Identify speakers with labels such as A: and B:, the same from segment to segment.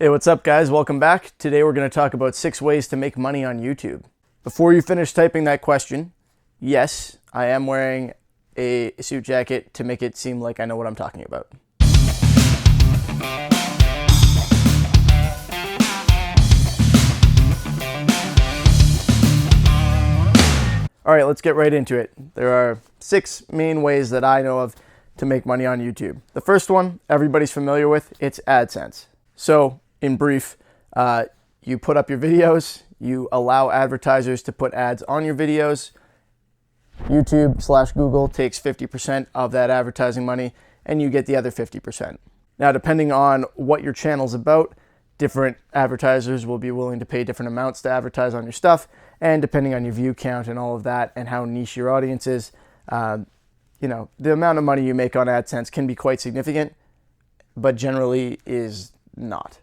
A: Hey, what's up guys? Welcome back. Today we're going to talk about 6 ways to make money on YouTube. Before you finish typing that question, yes, I am wearing a suit jacket to make it seem like I know what I'm talking about. All right, let's get right into it. There are 6 main ways that I know of to make money on YouTube. The first one, everybody's familiar with, it's AdSense. So, in brief, you put up your videos, you allow advertisers to put ads on your videos. YouTube/Google takes 50% of that advertising money, and you get the other 50%. Now, depending on what your channel's about, different advertisers will be willing to pay different amounts to advertise on your stuff, and depending on your view count and all of that and how niche your audience is, the amount of money you make on AdSense can be quite significant, but generally is not.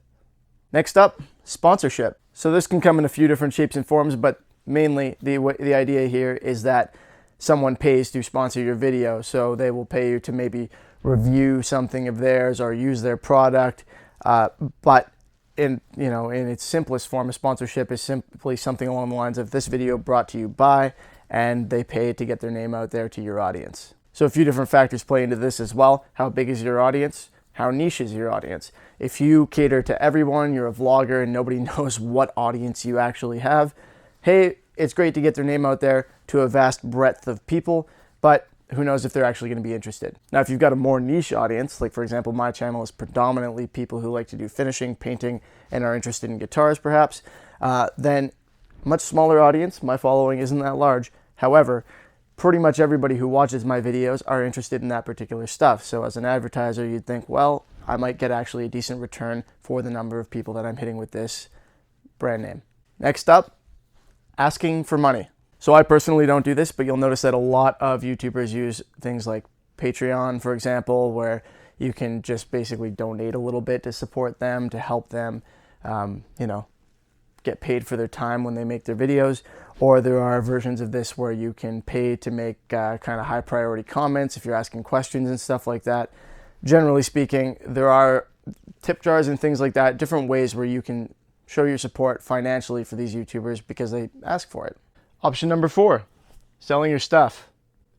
A: Next up, sponsorship. So this can come in a few different shapes and forms, but mainly the idea here is that someone pays to sponsor your video. So they will pay you to maybe review something of theirs or use their product, but in its simplest form, a sponsorship is simply something along the lines of this video brought to you by, and they pay to get their name out there to your audience. So a few different factors play into this as well. How big is your audience? How niche is your audience? If you cater to everyone, you're a vlogger and nobody knows what audience you actually have, hey, it's great to get their name out there to a vast breadth of people, but who knows if they're actually going to be interested. Now, if you've got a more niche audience, like for example, my channel is predominantly people who like to do finishing, painting, and are interested in guitars perhaps, then much smaller audience, my following isn't that large. However, pretty much everybody who watches my videos are interested in that particular stuff. So as an advertiser, you'd think, well, I might get actually a decent return for the number of people that I'm hitting with this brand name. Next up, asking for money. So I personally don't do this, but you'll notice that a lot of YouTubers use things like Patreon, for example, where you can just basically donate a little bit to support them, to help them, get paid for their time when they make their videos. Or there are versions of this where you can pay to make kind of high priority comments if you're asking questions and stuff like that. Generally speaking, there are tip jars and things like that, different ways where you can show your support financially for these YouTubers because they ask for it. Option number 4, selling your stuff.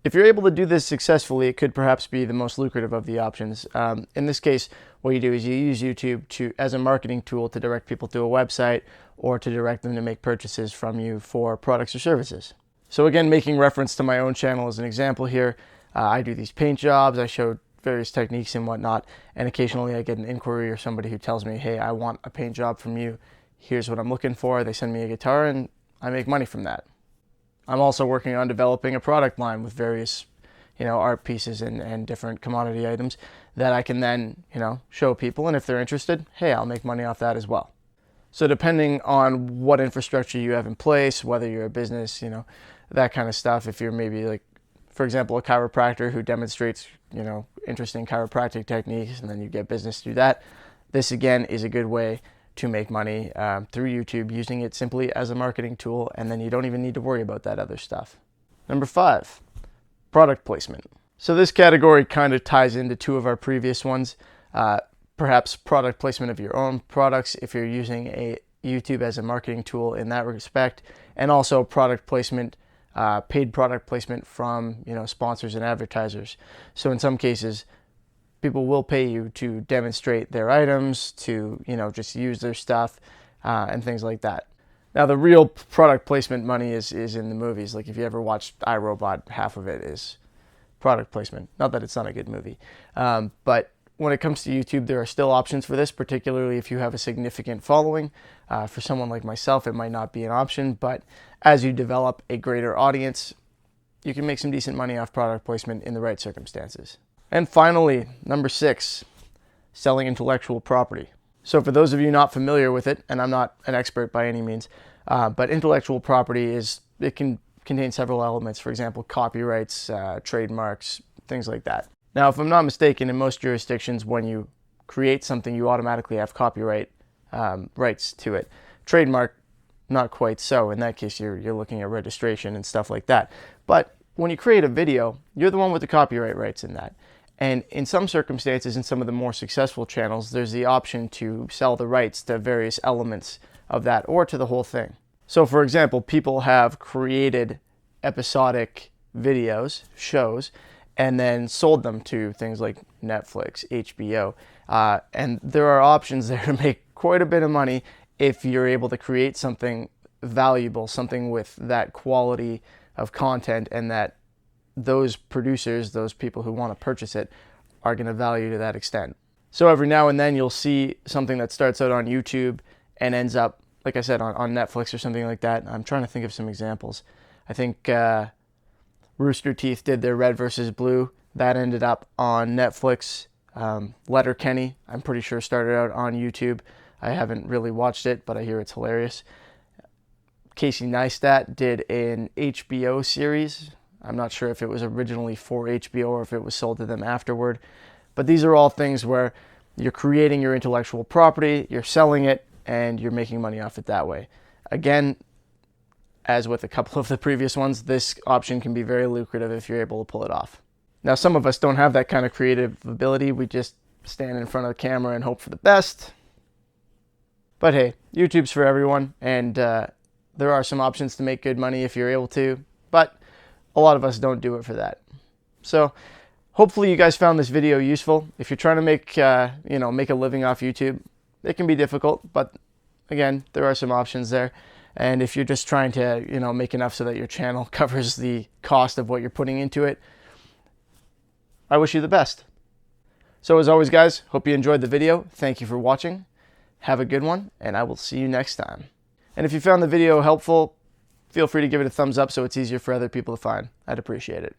A: If you're able to do this successfully, it could perhaps be the most lucrative of the options. In this case, what you do is you use YouTube as a marketing tool to direct people to a website or to direct them to make purchases from you for products or services. So again, making reference to my own channel as an example here, I do these paint jobs, I show various techniques and whatnot, and occasionally I get an inquiry or somebody who tells me, hey, I want a paint job from you, here's what I'm looking for. They send me a guitar and I make money from that. I'm also working on developing a product line with various, art pieces and different commodity items that I can then, show people. And if they're interested, hey, I'll make money off that as well. So depending on what infrastructure you have in place, whether you're a business, that kind of stuff, if you're maybe like, for example, a chiropractor who demonstrates, interesting chiropractic techniques and then you get business through that, this again is a good way to make money through YouTube using it simply as a marketing tool, and then you don't even need to worry about that other stuff. Number 5, product placement. So this category kind of ties into 2 of our previous ones. Perhaps product placement of your own products if you're using a YouTube as a marketing tool in that respect, and also product placement, paid product placement from sponsors and advertisers. So in some cases, people will pay you to demonstrate their items, to just use their stuff and things like that. Now the real product placement money is in the movies. Like if you ever watched iRobot, half of it is product placement. Not that it's not a good movie, but when it comes to YouTube, there are still options for this, particularly if you have a significant following. For someone like myself, it might not be an option, but as you develop a greater audience, you can make some decent money off product placement in the right circumstances. And finally, number 6, selling intellectual property. So for those of you not familiar with it, and I'm not an expert by any means, but intellectual property can contain several elements. For example, copyrights, trademarks, things like that. Now, if I'm not mistaken, in most jurisdictions, when you create something, you automatically have copyright rights to it. Trademark, not quite so. In that case, you're looking at registration and stuff like that. But when you create a video, you're the one with the copyright rights in that. And in some circumstances, in some of the more successful channels, there's the option to sell the rights to various elements of that or to the whole thing. So for example, people have created episodic videos, shows, and then sold them to things like Netflix, HBO. And there are options there to make quite a bit of money if you're able to create something valuable, something with that quality of content, and that those producers, those people who want to purchase it, are going to value to that extent. So every now and then you'll see something that starts out on YouTube and ends up, like I said, on Netflix or something like that. I'm trying to think of some examples. I think Rooster Teeth did their Red versus Blue. That ended up on Netflix. Letterkenny, I'm pretty sure, started out on YouTube. I haven't really watched it, but I hear it's hilarious. Casey Neistat did an HBO series. I'm not sure if it was originally for HBO or if it was sold to them afterward. But these are all things where you're creating your intellectual property, you're selling it, and you're making money off it that way. Again, as with a couple of the previous ones, this option can be very lucrative if you're able to pull it off. Now, some of us don't have that kind of creative ability. We just stand in front of the camera and hope for the best. But hey, YouTube's for everyone, and there are some options to make good money if you're able to, but a lot of us don't do it for that. So hopefully you guys found this video useful. If you're trying to make a living off YouTube, it can be difficult, but again, there are some options there. And if you're just trying to, make enough so that your channel covers the cost of what you're putting into it, I wish you the best. So as always, guys, hope you enjoyed the video. Thank you for watching. Have a good one, and I will see you next time. And if you found the video helpful, feel free to give it a thumbs up so it's easier for other people to find. I'd appreciate it.